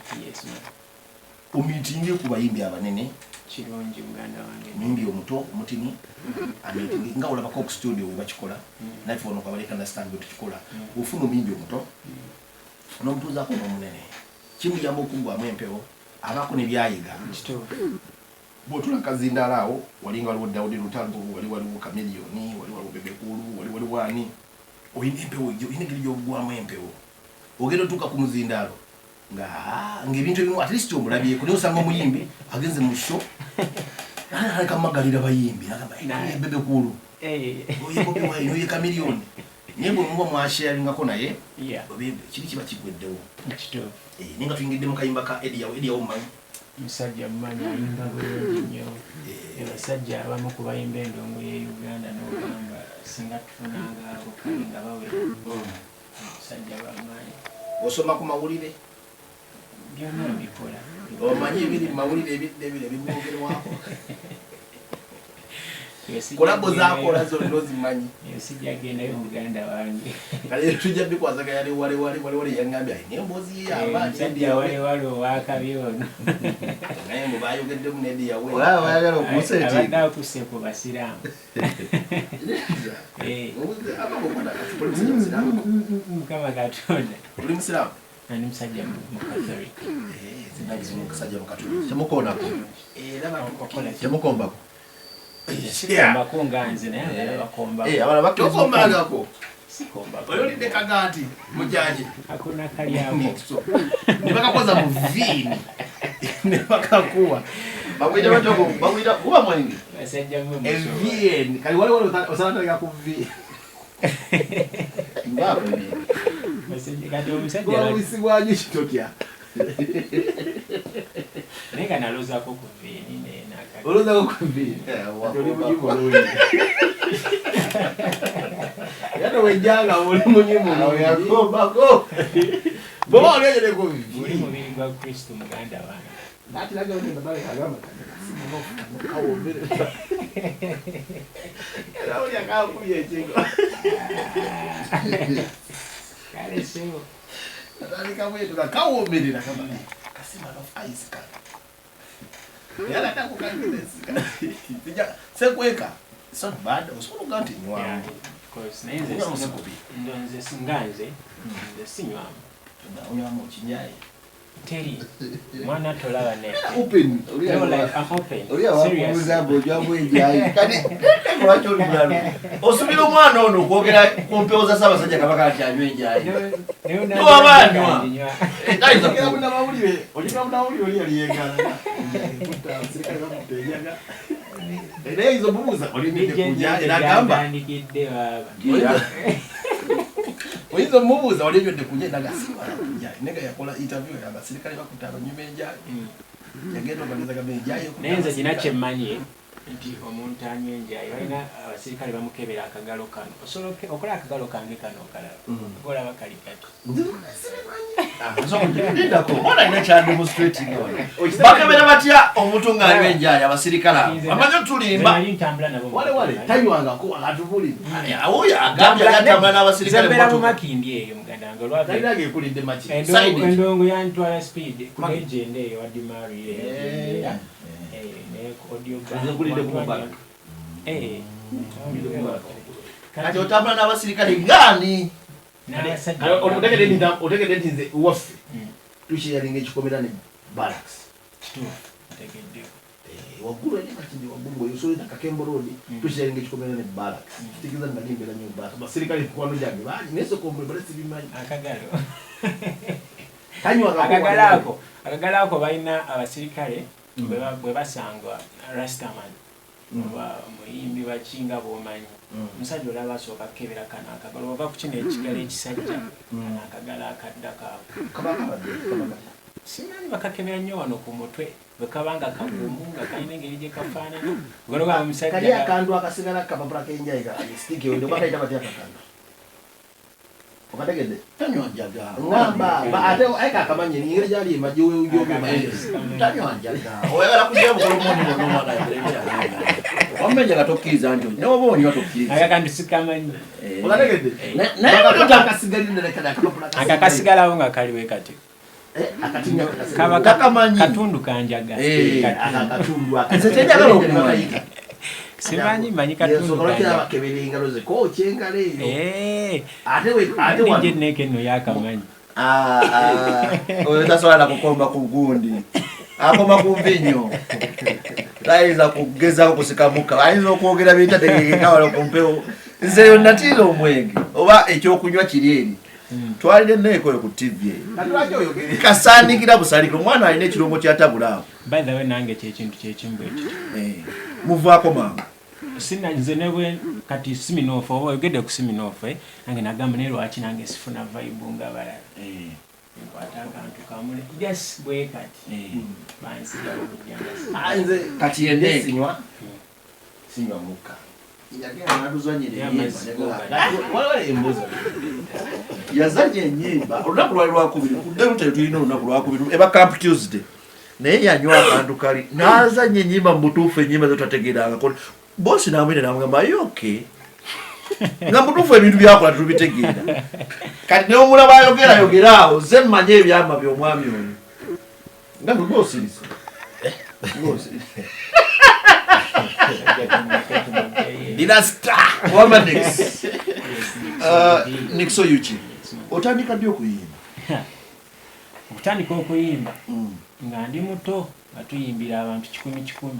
omitingi ku bayimbi abanene kirungi muganda wange muyimbi omuto omutini amitingi nga olaba ko studio we bakikola nafe ono kwabaleka understand bwe tukikola ofuna omuyimbi omuto n'omutuuzaako n'omunene kimuyamba okugwamu empewo abaako ne byayiga bw'otula kazindaala awo walinga waliwo Daudi Lutalo waliwo Kamiliyoni waliwo Bebekulu waliwo ani oyina empewo oyina engeri gy'ogwamu empewo ogenda otuuka ku muzindaalo ng'ebintu ebimu at least omulabyeko naye osanga omuyimbi agenze mu show alekamagalira bayimbi nagamba Bebekulu oye Bobi Wine oye Kamiliyoni naye bwemuba mwasharingako naye kiri kiba kigweddewo naye nga tuyingidde mu kayimba ka Ediyawo mmanyi musajja mmanyi ayimba bulungi nnyo abasajja abamu ku bayimba endongo ye Uganda n'ogamba singa tufunanga okali nga bawera musajja bamanyi osoma ku mawulire byonna mbikola omanyi ebiri mu mawulire ebidde ebimwogerwako kolabo zakola zonna ozimanyi sijjagendayo muganda wange kale tujja bikwazaga yali wale yangambye ayina emboozi musajja wale owakabi ono naye mbu bayogeddemu n'Ediyawe bayagala okuseeti abadde akusse ku basiraamu mukama katonda oli musiraamu ani musajja mukatolika musajja mukatolika temukoonako temukombako sikombako nga nze naye bakomba tokombagako sikombako olidde kagaati mujaji akuna kalyako nebakakoza mu viini nebakakuwa bagwita kuba mwenge basajja mwe evieni kali wale osalatalika ku viini basajja kati omusajja wisibwanyu kitotya nenga nalozako ku viini olozako ku viini oli munyumu olungi yata wejjanga oli munyumu yakombako boba olyonyere ku viini oli mubiri gwa Kristo muganda wange natiragaagamba kawombere era oli akakuya ekigo kale sebo atandika bwetu kawomerera kasimano ice ka yala takukangelesika sekweka it's not bad osobola nti nywa nze singanze sinywamu unywamu kinyaye teri mwana tolaba ne open I'm open oli awakubuza bw'ojwa bw'enjayi kati Aiko wacho olumulalu. Osubira omwana ono okwogera kumpeoza Ssaabasajja Kabaka ati anywa enjaayi. No abanywa. Tayinza Kuna mawulire, olina mawulire oli yali yengana. Kuta serikali bamutenyaga. Era izo bubuza oli kujja era gamba. Ndikidde baba. Oyizo mubuza oli yodde kujja ndaga siwa kujja. Nega yakola interview ya serikali bakutalo nyuma enjaayi. Yagenda okugeza gabe enjaayi. Nenze kinache manye. Nti omuntu anywa enjaayi balina abasirikale bamukebera akagalo kano osobola okola akagalo kange kano okalaba okola bakali kati Ona ina kya demonstrating bakebera batya omuntu ng'anywa enjaayi abasirikale amanyo tulimba wale tanywanga ko atubuli oyo agambye yatambula n'abasirikale zembera mu makindi eyo muganda wange olwava ndage kulinde machi endongo yantwala speed ku legend eyo wa Dimari audio kati otambula n'abasirikale ngani otegedde nti nze waffe tukyalinga ekikomera ne barracks waggulu eri kati ndi waggulu bweyosolera kakemborodi tukyalinga ekikomera ne barracks kitegeeza nali mbeera nyo barracks abasirikale mikwano gyange bangi naye sokomwe bale sibimanyi akagalo ako balina abasirikale bwe basanga Rastaman muyimbi bakinga bwomanyi omusajja olaba asooka kukebera kana akagalo ova ku kino ekigalo ekisajja akagalo akadda kaako simanyi bakakebera nnyo wano ku mutwe bwe kabanga kagumu nga kalina engeri gye kafaanana ogoloba omusajja kali akantu akasigala kapapula k'enjayi stiki wende bakayita batya akakantu okategedde tanywa njaga ngamba ate ayika akamanye engeri gyali emajje weujoogemayezi tanywa njaga oyagala kujja bukolomoni bonomwana wamenja gatokkiriza nti noba oniwa tokkiriza akakantu sikamanyi okategedde naye akakasigalawo nga kaliwe kati katundu kanjaga nze tenjagala okumanya simanyi manyi katundu bakebera engalo ze kookya engalo eyo Nyege Nyege no yakamanyi oyo tasobola nakukomba ku gundi akoma ku mvinyo tayinza kugezaako kusikamuka ayinza okwogera byentategekeka wala ku mpewo nze yo natiira omwenge oba ekyokunywa kiri eri twalire neekoyo ku TV kasaanikira busaliko omwana alina ekirombo kyatabulaawo by the way nange kyekintu kyekimu bwe kiti muvaako mangu nze nebwe kati siminofu oba oyogedde ku siminofu nange nagamba naye lwaki nange sifuna vibe nga balala nkwata akantu kamule yes bwe kati bansigala okujjanga nze kati yenne sinywa mukka yazanya enyimba olunaku lwali lwakubiri kudde tulina olunaku lwakubiri eba Camp Tuesday naye yanywa akantu kali n'azanya enyimba mu butuufu enyimba zotategeranga bosi namwine namugamba ayoke nga mutuufu ebintu byakola tetubitegeera kati ne omulaba ayogeraawo ze mmanye ebyama by'omwami oyo nga nugosiriza Dina star wama next Nixo Yuchi otandika ddi okuyimba okutandika okuyimba nga ndi muto nga tuyimbira abantu 10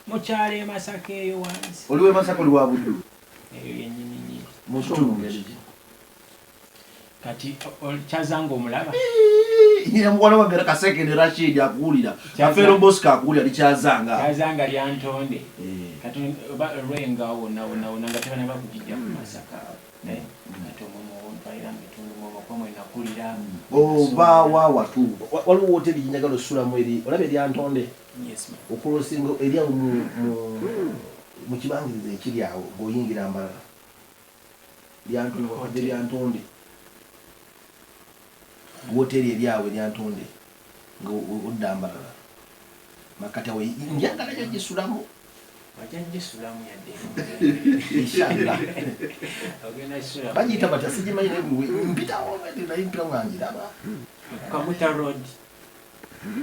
mukyalo e Masaka eyo wansi oliwe Masaka oli wa buddu eyo yennyini mukitundu kati kyazanga omulaba nyina mwana wange Kaseke ne Rashid akuwulira afeero Bosco akuwulira likyazanga kyazanga lyantonde kati lwenga wonna nga tebana bakujijja ku Masaka kati omwomo mpalira mubitundu mwomokwamwe nakulira oba wawatuuba waliwo woteri njagala osulamu eri olaba eryantonde okulosinga eryawo mu kibangiriza ekiri awo ng'oyingira Mbalala lyantonde woteri eryawo eryantonde ng'odda Mbalala makati awo njagala yo gisulamu wajjajjisulamu yadde banyita batya sigimanyi mpitawo naye mpita mwanjiraba Kamuta Road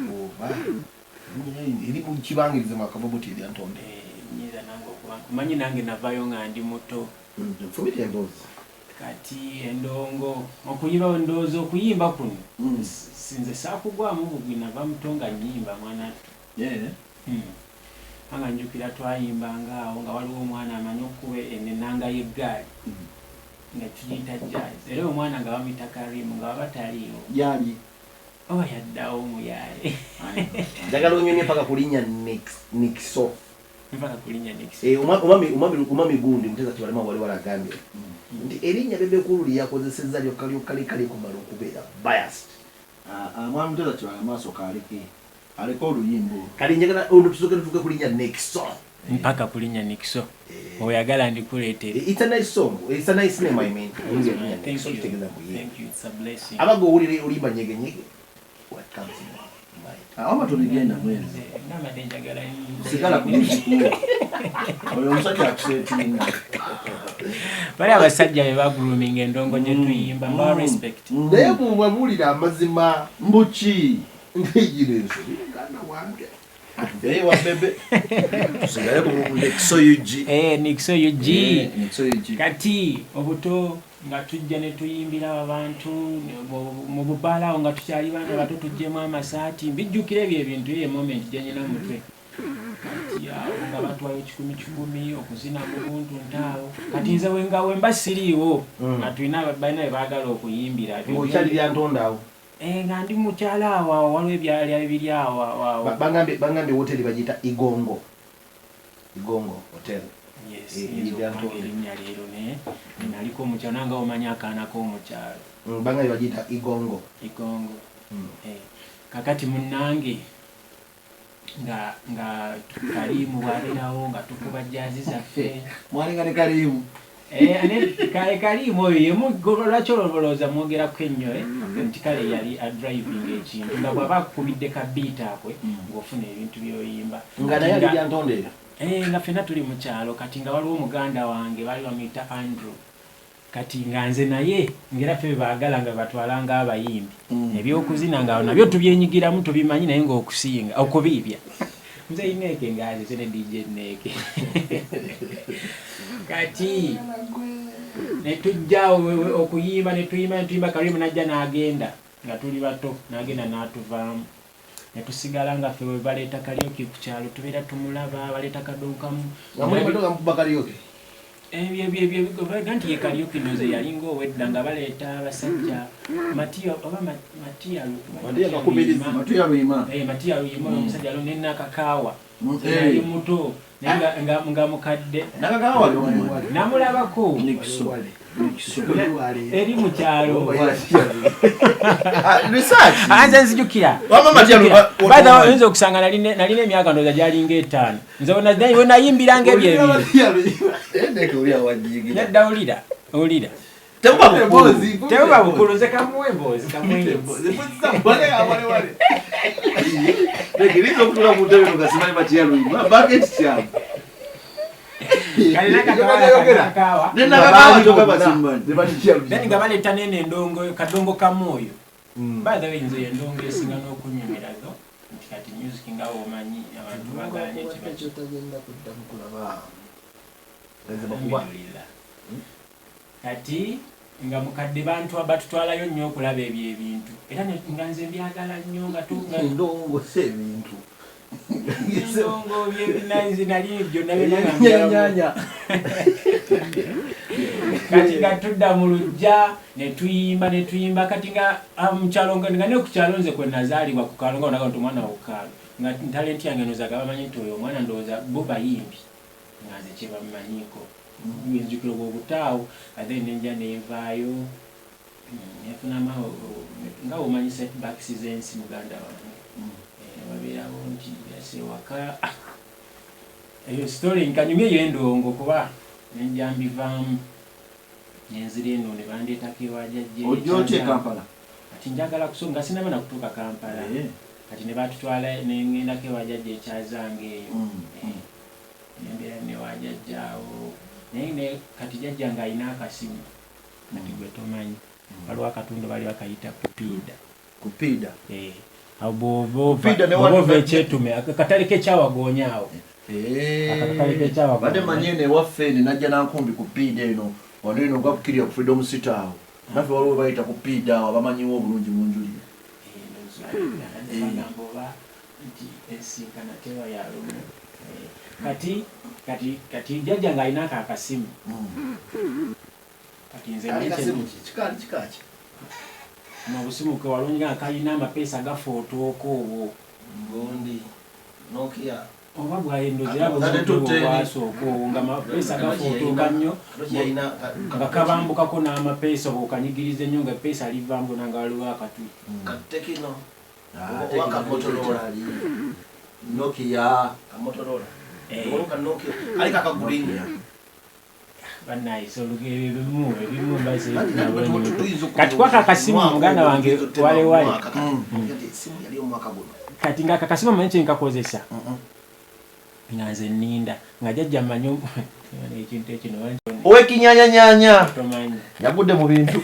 oba eri mu kibangiriza mwakavoboti eryantonde nyiza nange okuba manyi nange navayo nga ndi muto nfumita emboozi kati endongo okuyimba ndowooza okuyimba kuno sinze saakugwamu bugwi nava muto nga nnyimba mwana anga njukira twayimbanga awo nga waliwo omwana amanyi okuba enanga y'eggaali nga tuyita jazz era omwana nga bamuyita Karimu nga babataliiwo yali yaddawo muyaye njagala onyonye mpaka kulinnya Nixo mpaka kulinnya Nixo omwami gundi Mutesa Kibalema wali walagambye nti erinnya Bebekulu lyakozesezza lyokkalikali kumala okubeera biased. Mwami Mutesa Kibalema asooka aleke oluyimbo kali njagala ono tusooke tutuuke kulinnya Nixo mpaka kulinnya Nixo oyagala ndikuleetere. It's a nice song. It's a nice name, I mean. Thank you. It's a blessing. Abago ulimba Nyege Nyege. What comes in mind? Ama tuligenda mwezi Nama denjagala sigala kumuzikulu oyo omusajja akuseetinga bali abasajja be bagrooming endongo gye tuyimba mba respect naye bwebulira amazima mbuki ntegirenso muganda wange atugaye wa bebe tusigaye ku Nixo UG Nixo UG kati obuto nga tujja ne tuyimbira abantu mu bubala nga tukyali bana bato tujjemu amasaati mbijjukira ebyo ebintu ye moment gye nyina mutwe kati nga batwayo 10 okuzina mu buntu ntaawo kati nze wengawe mbasiriiwo nga tulina balina baagala okuyimbira okyali lya ntonda awo nga ndi mukyala awo waliwo ebyalya bibiri awo bangambye hoteli bagiyita Igongo hotel. Yes, erinnya leero naliko omukyalo nanga omanya akaana k'omukyalo bangambye bagiyita Igongo. Kakati munnange nga Karimu bwabeerawo nga tukuba jazzi zaffe mwalenga ne Karimu Karimu oyo yemu lwaki olowooza mwogerako ennyo nti kale yali adriving ekintu nga bw'aba akukubidde kabiita akwe ng'ofuna ebintu by'oyimba nga naye ali lya ntonda eyo nga ffenna tuli mu kyalo kati nga waliwo omuganda wange baali bamuyita Andrew kati nga nze naye ngera ffe baagala nga batwalanga abayimbi ebyokuzina nga nabyo tubyenyigiramu tubimanyi naye ng'okusinga okubiibya nze Nec ngazise ne DJ Nec kati netujja okuyimba netuyimba Karimu najja n'agenda nga tuli bato n'agenda n'atuvaamu netusigala nga ffe we baleeta karaoke ku kyalo tubeera tumulaba baleeta kadonkamu ebyo nti ye karaoke noze yalinga owedda nga baleeta abasajja Matiya Luyima omusajja alo nenakakaawa yali muto nga mukadde namulabako eri mu kyalo nze nzijukira oyinza okusanga nalina emyaka ndooza gyalinga 5 nze wenayimbiranga ebyo ebyo nedda olira tebuba bukulu nze kamuwe emboozi nga baleeta nene endongo kadongo kamwoyo by the way nze endongo esinga n'okunyumirazo nti kati music nga omanyi abantu bagalanye kati nga mukadde bantu batutwalayo nnyo okulaba ebyo ebintu era nga nze byagala nnyo nga endongo se ebintu endongo byebinanzi nali byonna nyanya kati nga tudda mu lujja netuyimba kati nga mukyalo nga ne ku kyalo nze kwe nazaalibwa ku kaalo nga onaga nti omwana wokaalo nga talenti yange nozaga bamanyi nti oyo omwana ndowooza bo bayimbi nga nze kye bamumanyiko njukira obutaawo ate nenja nenvaayo nefunamu nga omanyi setbacks z'ensi muganda wange babeerawo nti yasewaka eyo story nkanyumye eyo endongo kuba nenja mbivaamu nenzira eno ne bandeetako ewajjajje ojjootye Kampala kati njagala kusonga sinaba na kutuuka Kampala kati ne batutwala nengendako ewajjajje ekyazanga eyo nembeera newajjajjaawo naye kati jjajja nga alina akasimu kati gwe tomanyi waliwo akatundu bali bakayita kupiida bw'ova ekyetume akatale k'ekyawagonyaawo badde manyene ewaffe ene najja nankumbi kupiida eno wano eno gakukirira ku Freedom City awo naffe waliwo bayita kupiida awo abamanyiwo obulungi munjulire nti ensinkana tewa yalumu kati jajja nga alina akasimu kati nze kikaaki mu busimu ke walonga kalina amapeesa gafootooko obwo gondi Nokia oba bwayendozera bwasooka obwo nga amapeesa gafootooka nnyo nga kabambukako n'amapeesa bwokanyigiriza ennyo nga epeesa livambuna nga waliwo akatu katekino Motorola Nokia Motorola Nokia ali kakagulinya banayiso ebimu mbase kati kwaka akasimu muganda wange wale wale simu yali omwaka guno kati nga akasimu manyi nkakozesa nga nze nninda nga jajja manyo ekintu ekino owekinyanyanyanya tomanyi yagudde mu bintu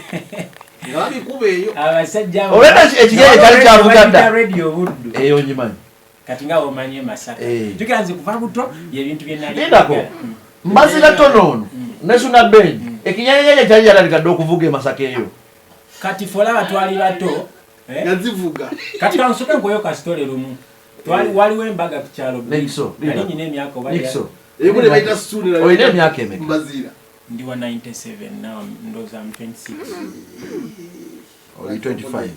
ngabikuba eyo abasajja olwenda ekinyanye kyali kyavugadda radio buddu eyo nyimanyi kati nga omanye Masaka tukira nze kuva buto y'ebintu bye nali lindako mbazira tonono national band ekinyanyanyanya kyali yalalikadde okuvuga Masaka eyo kati fola batwali bato yazivuga kati kansoke nkoyo ka story lumu waliwo embaga ku kyalo Nexo nali nyine emyaka oba Nexo ebule baita suni oyina emyaka emeka mbazira ndi wa 97 now ndoza am 26 oli 25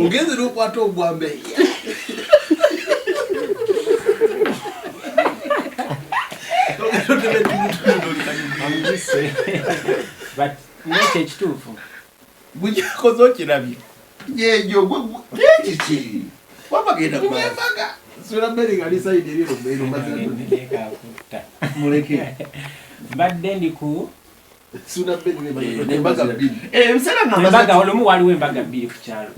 ugeze n'okwata ogwambe but nekyo ekituufu bugikoze okirabye yejo kiki wabagenda kumembaga sura mbere ngali saidi ebiro mbere mbazireka muleke mbadde ndi ku sura mbere nembaga bbiri ebisera embaga olumu waliwo embaga bbiri ku kyalo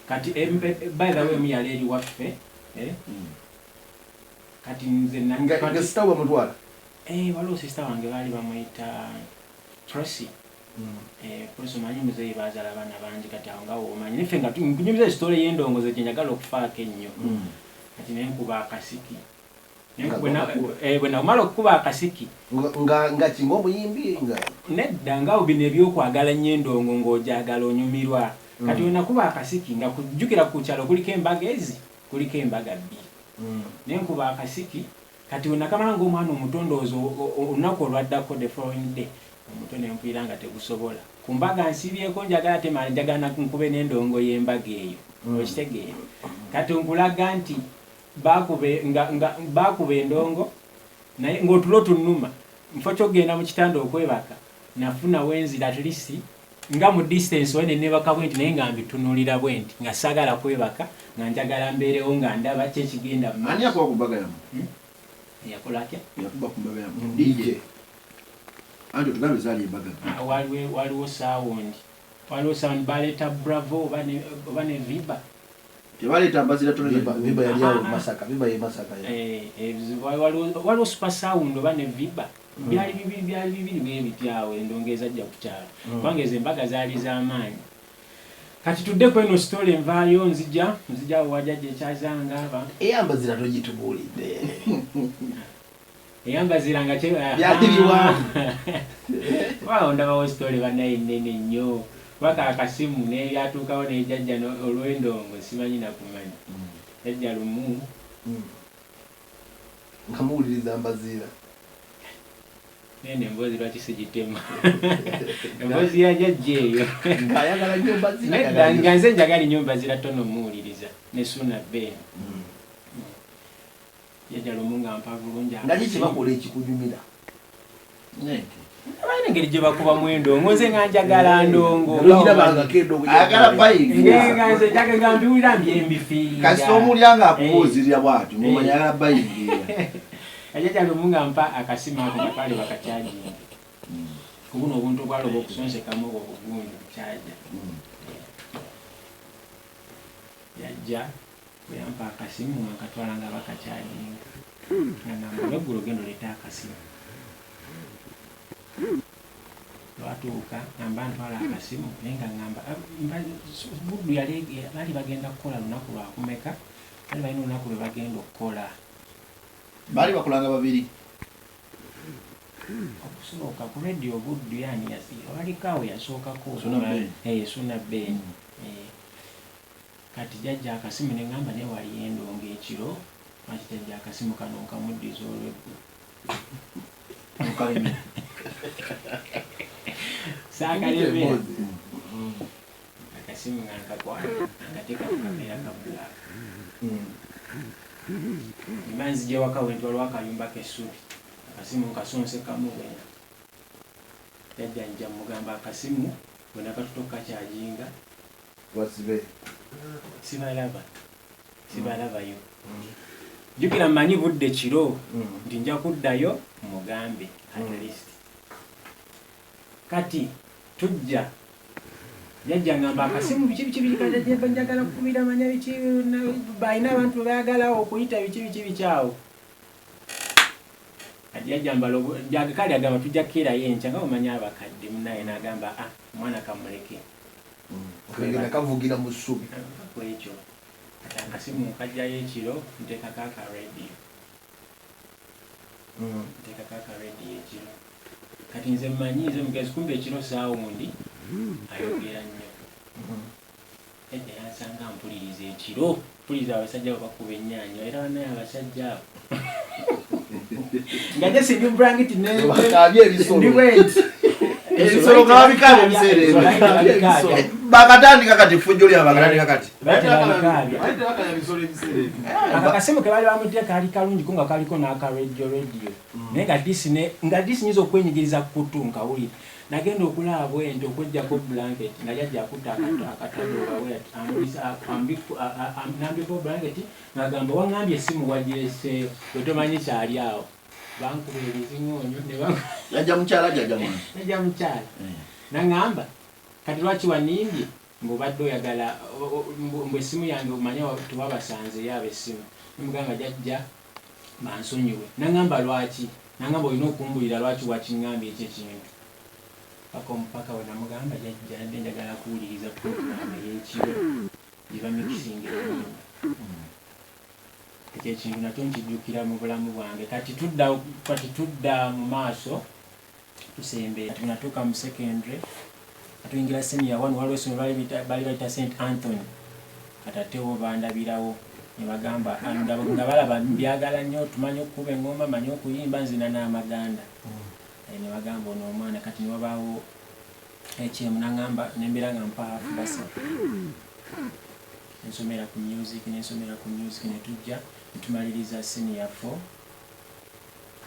kati by the way muyala eri waffe kati nze nga sitawa mutwala waliwo sister wange baali bamuyita Tracy poliisi omanyi muzeeyi bazaala abaana bangi kati awo nga womanyi niffe nga nkunyumiza esitole y'endongozo gye njagala okufaako ennyo kati naye nkuba akasiki bwe nakumala okukuba akasiki nga kinga omuyimbi nga nedda ngaawo bino ebyokwagala nnyo endongo ng'ojagala onyumirwa kati we nakuba akasiki nga kujjukira ku kyalo kuliko embaga ezi kuliko embaga bbiri naye nkuba akasiki kati we nakamala ng'omwana omutondoozo olunaku olwaddako the following day omuto nempulira nga tegusobola ku mbaga nsibyeko njagala temala njagala nkube n'endongo y'embaga eyo okitegeera kati nkulaga nti baakuba endongo naye ng'otulo tunnuma nfo kyogenda mu kitanda okwebaka nafunawo enzira at least nga mu distance wene nebaka bwenti naye nga mbitunulira bwenti nga sagala kwebaka nga njagala mbeerewo nga ndaba kyekigenda ani yakuba ku mbaga yamu yakola atya yakuba ku mbaga yamu DJ anjo tugambe zali embaga waliwo sound baleeta Bravo oba ne Viba tebaleeta mbazira viba yali awo Masaka viba ye Masaka waliwo super sound oba ne Viba byali bibiri bwebityawo endongo ezajja ku kyalo kubanga ezo embaga zaali z'amaanyi kati tuddeku eno story envaayo nzija wajjajja ekyazanga aba eyambazira togitubuulidde eyambaziranga byadiriwamu waawo ndabawo story banaye nnene nnyo kubaka akasimu nebyatuukawo nejjajja olw'endongo simanyi nakumanyi jajja lumu nkamuwuliriza mbazira nene emboozi lwaki sigitema emboozi ya jajja eyo ng'ayagala nnyo mbazira nedda nga nze njagala nnyo mbazira tono muwuliriza ne Suna Ben jajja lumu nga mpa bulungi nali kyebakola ekikunyumira abaina engeri gye bakubamu endongo nze nga njagala ndongo ayagala bayingira nze njagala nga mbiwulira mbyembifiirira kasita omulyanga akubuuzirira bwatyo nomanya ayagala bayingira ajajja lumu nga mpa akasimu ako nga twali bakakyajinga kubuno obuntu obwaloba okusonsekamu obwo bugundi bukyaja yajja bweyampa akasimu nga nkatwala nga bakakyajinga nga namba olweggulo gendo leeta akasimu lwatuuka ngamba ntwala akasimu naye nga ngamba buddu baali bagenda kukola lunaku lwakumeka baali balina olunaku lwe bagenda okukola baali bakolanga babiri okusooka ku radio buddu yani walikaawo yasookako Suna Ben kati jajja akasimu ne ngamba ne wali endonga ekiro maki jajja akasimu kano nkamuddiza olweggu saakalebera akasimu nga nkakwata nkateeka ku kamera kabulaaka imanzi gyewaka wenti waliwo akayumba k'essubi akasimu nkasonsekamu bwena jajja nja mugamba akasimu bwena katuto kakyajinga sibalavayo jjukira mmanyi budde kiro nti nja kuddayo mugambe at least kati tujja jajja ngamba akasimu biki njagala kukubira manya biki balina abantu bayagalawo okuyita biki bikyawo kati jajja mbalo kale agamba tujja kukeerayo enkya nga bamanya abakadde munaye n'agamba omwana kamuleke okengera kavugira mu ssubi kwekyo kati akasimu kajjayo ekiro nteekako akarediyo ekiro kati nze mmanyi nze mugezi kumbe ekiro saawundi ayogera nnyo edda yansanga mpuliriza ekiro mpuliriza abasajja babakuba ennyaanya era banaye abasajja abo nga jesi ndi brangiti ndiwenti ebisolo nga babikaabya ebiseera bakatandika kati effujjo lyabo bakatandika kati akakasimu ke bali bamutya kaali kalungiko nga kaliko n'akarediyo naye nga disi nyinza okwenyigiriza kutu nkawulira nagenda okulaba bwente okwegjako blanket nga jajja akutta akatandonambiko blanket ngagamba waŋŋambye essimu wagireseeyo wetomanyi kyali awo bankuba ebiziŋoonyo yajja mukyala naŋŋamba kati lwaki wanimbye ng'obadde oyagala mbw essimu yange omanye tewabasanzeyo ab'essimu nimugamba jajja bansonyiwe naŋŋamba lwaki naŋŋamba olina okumbulira lwaki wakiŋŋambye ekyo ekintu paka omupaka we namugamba jajja nadde njagala kuwuliriza puroguramu ey'ekiro gye bamikisinga ennyimba ekyo ekintu nakyo nkijjukira mu bulamu bwange kati tudda mu maaso tusembeera tunatuuka mu secondary atuyingira senior 1 waliwo essomero bali bayita St Anthony katatewo bandabirawo nebagamba nga balaba mbyagala nnyo tumanye okukuba engoma manye okuyimba nzina n'amaganda nebagamba ono omwana kati niwabaawo ekyemu naŋŋamba nembeera nga mpaafu basatu nensomera ku music netujja netumaliriza senior 4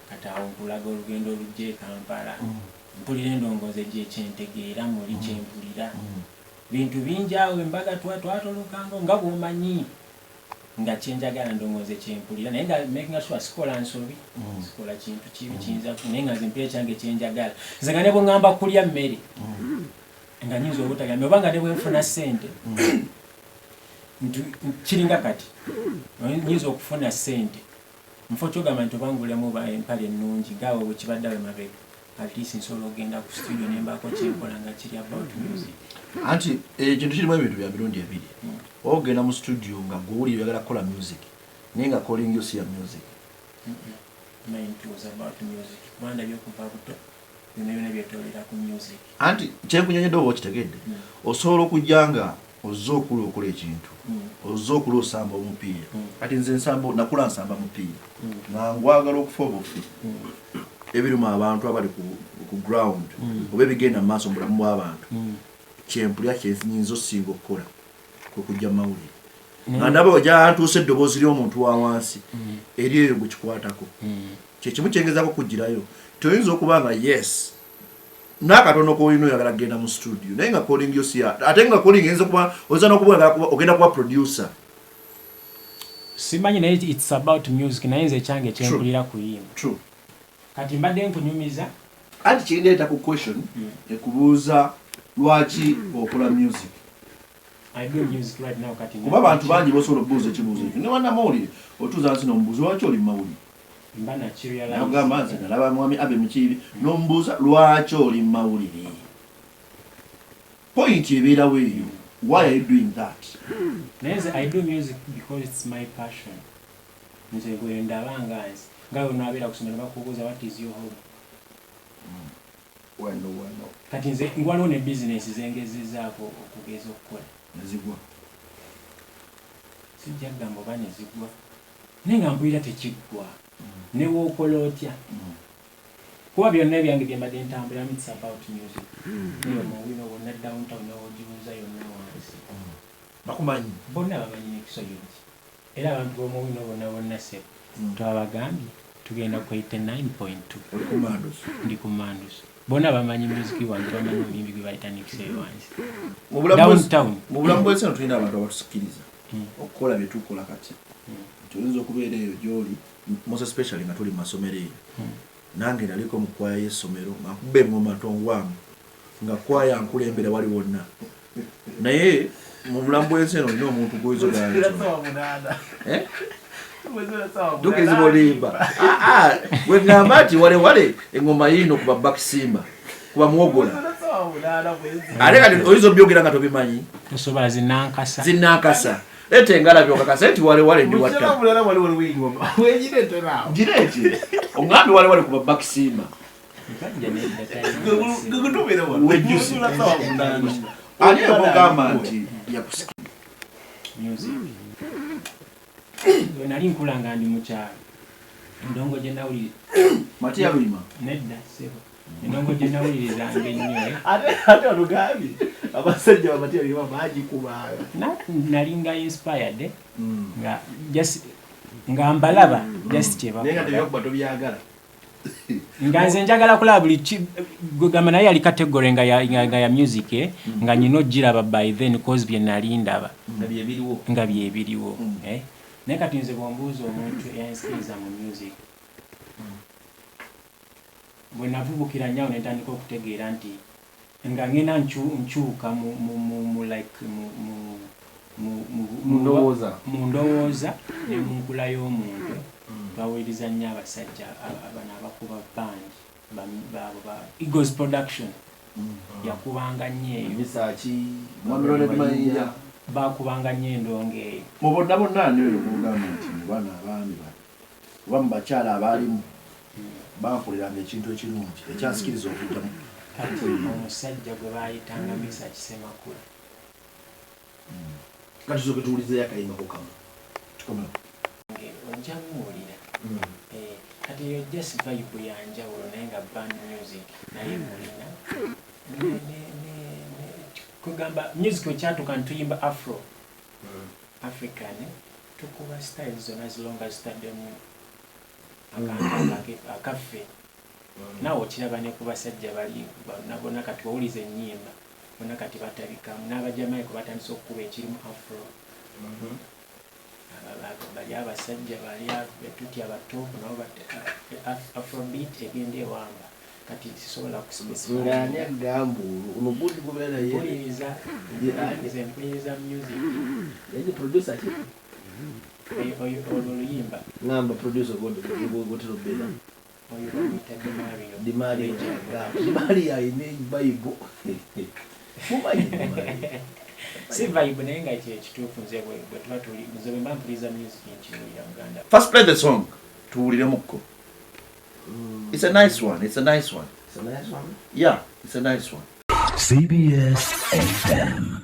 kati awo nkulaga olugendo olujja e Kampala mpulira endongoozi gyekyentegeera muli kyempulira bintu bingi awo embaga twatolukanga nga bwomanyi nga kyenjagala ndongoozi kyempulira naye nga making sure sikola nsobi sikola kintu kibi kiyinza naye nga nze mpira ekyange kyenjagala nze nga ne bwe ŋŋamba kulya mmere nga nyinza obutagamya oba nga ne bwenfuna ssente kiringa kati nyinza okufuna ssente mufo kyogamba nti obangulemu empale ennungi ngaawe bwekibaddawe mabega at least nsobola okugenda ku studio nembaako kyenkola nga kiri about music anti ekintu kirimu ebintu bya mirundi ebiri ogenda mu studio nga gwewulira oyagala kukola music naye nga calling yo si ya music kubanda byokuva buto byona byetolera ku music anti kyenkunyonyedde oba okitegedde osobola okujja nga ozze okula okola ekintu ozze okula osamba omupiira kati nze nakula nsamba mupiira nga ngwagala okufa obufi ebirimu abantu abali ku ground oba ebigenda mu maaso mu bulamu bw'abantu kyempulya kyenyinza osinga okukola kwekujja mawulire nga ndaba ojja ntuusa eddoboozi ly'omuntu wa wansi eri eyo gwe kikwatako kyekimu kyengezako kugirayo toyinza okuba nga yes n'akatono koolina oyagala kgenda mu studio naye nga calling yo siya ate nga calling eyinza kuba oyinza n'okuba ogenda kuba producer simanyi naye it's about music naye nze ekyange kyempulira kuyimba kati mbadde nkunyumiza anti kirindeeta ku question ekubuuza lwaki okola music kuba abantu bangi bosobola okubuuza ekibuuzo ekyo ne wannamawulire otuuza nsi n'omubuuza lwaki oli mu mawulire nagamba nze nalaba mwami abe mukiibi n'omubuuza lwaki oli mu mawulire point ebeerawo eyo why are you doing that I do music because it's my passion nze gwe ndabanga nzi ngawe unabeera kusomera bakubuuza what is your hobby wano kati nze waliwo ne business zengezezaako okugeza okukola nezigwa sijja kugamba oba ne zigwa naye nga mpulira tekiggwa ne wookola otya kuba byonna ebyange bye mbadde ntambulamu it's about music niyo muwino wonna downtown ogibuuza yonna wansi bakumanyi bonna bamanyi n'ekiswahili era abantu b'omuwino bonna bonna se twabagambye tugenda ku 89.2 ndi ku mandus bonna bamanyi music wange bamanyi omuyimbi gwe bayita nikise wansi downtown mu bulamu bw'ensi eno tulina abantu abatusikiriza okukola bye tukola kati tuyinza okubeera eyo gy'oli most especially nga tuli mu masomero eyo nange naliko mu kwaya y'essomero nga nkuba engoma tongwamu nga kwaya nkulembera wali wonna naye mu bulamu bw'ensi eno olina omuntu tukiriza olimba bwe ŋŋamba nti wale wale engoma yiino kuba bakisimba kuba mwogola ate kati oyinza obyogera nga tobimanyi osobola zinankasa ete engala byokakasa nti wale wale ndi watta gireeti oŋŋambi wale wale kuba bakisimba ani yabogamba nti yakusikira bwe nali nkula nga ndi mukyalo endongo gye nawuliriza Matiya Luyima nedda sebo endongo gye nawulirizanga ennyo ate olugambye abasajja ba Matiya Luyima baagikubanga nali nga inspired nga just nga mbalaba just kyebabyagala nga nze njagala kulaba buli gamba naye yali category nga ya music nga nyina ogiraba by then cause bye nali ndaba nga byebiriwo naye kati nze bwombuuza omuntu eyansikiriza mu music bwe navubukira nnyawo ne ntandika okutegeera nti nga ngenda nkyuka mu ndowooza ne mu nkula y'omuntu bawuliriza nnyo abasajja abana abakuba band Eagles Production yakubanga nnyo eyo bakubanga nnyo endongo eyo mu bonna bonna ani oyo kugamba nti mubana abaami oba mu bakyala abaalimu bampuliranga ekintu ekirungi ekyansikiriza okuddamu kati omusajja gwe baayitanga Misa Kisemakula kati tusoke tuwulizeyo akayimbako kamu tukomeo ojja muwulira kati eyo just vibe yanjawulo naye nga band music naye mulina kugamba music wekyatuka ntuyimba afro african tukuba style zonna as long as taddemu akaffe naawe okiraba ne ku basajja bali bonna kati wawuliza ennyimba bonna kati batabikamu n'abajamaiko batandise okukuba ekirimu afro bali abasajja bali betutya batopu nabo afrobeat egenda ewanga kati sisobola ngani agamba olubudi gubeera mpuliriza music yaje producer ki oluyimba ngamba producer gotero bela oyo bamuyita Dimaria ine Bible si vibe naye nga ekituufu nze bwe tuba tuli nze bwe mba mpuliriza music nkiwulira Uganda. First play the song tuwuliremukko. It's a nice one. It's a nice one. It's a nice one. Yeah, it's a nice one. CBS FM.